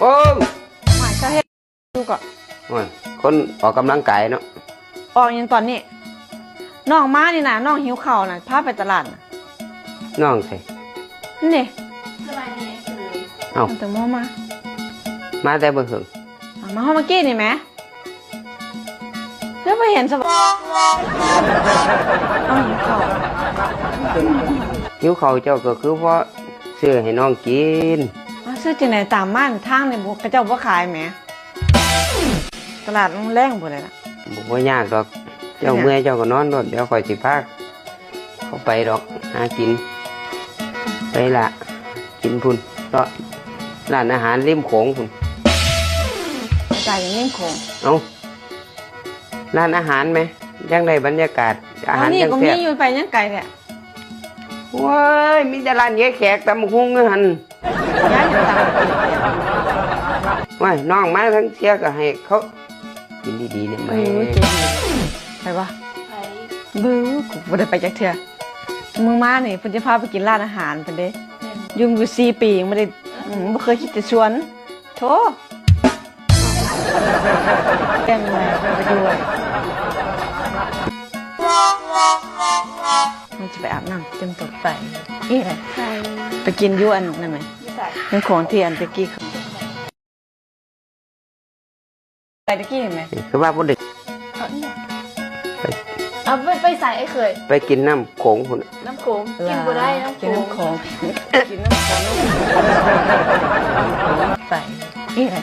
โอ้ยหมายจะเฮ็ดดูก่อนโอ้ยคนออกกำลังกายเนาะออกยังตอนนี้น้องมานี่นะน้องหิวข้าวน่ะพาไปตลาดน่ะน้องใส่นี่สบายดีเลย เอ้าแต่โมมาแต่เบิ่งหึงมาห้องเมื่อกี้นี่ไหมแล้วไปเห็นสบายน้องหิวข้าวหิวข้าวเจ้าก็คือเพราะซื้อให้น้องกินซื้อจังไหนตามม่านทางในบุกกระเจ้าบ่ขายแหมตลาดมันแรงบ่เลยล่ะบ่ยากดอกเจ้าเมื่อยเจ้าก็นอนรถเดี๋ยวค่อยสิพาเข้าไปดอกหากินไปละกินพุ่นก็ร้านอาหารริมโขงพุ่นจ่ายอย่างนี้โขงเอ้าร้านอาหารไหมยังได้บรรยากาศอาหารยังแซ่บนี่ก็มีอยู่ไปยังไกลแหละว้ายมีแต่ร้านแยกแขกตำบักหุ่งหั่นย้ายอยู่ตามว้ายน้องมาทั้งเที่ยก็ให้เขากินดีๆเนี่ยแม่ไปวะไปบื้อกูบ่ได้ไปจักเทื่อมึงมานี่เพิ่นจะพาไปกินร้านอาหารเพิ่นเด้ยุ่งอยู่4 ปียังบ่ได้บ่เคยคิดจะชวนโธ่แจ้งเลยไปด้วยมันจะไปอาบน้ำจนตกไปนี่แหละไปกินอยู่อันนั่นไหมเป็นของที่อันตะกี้ไปตะกี้เห็นไหมคือว่าบ่ได้เอาไปใส่ไอ้เคยไปกินน้ำโขงพุ่นน้ำโขงกินบ่ได้น้ำโขงกินน้ำโขงไปนี่แหละ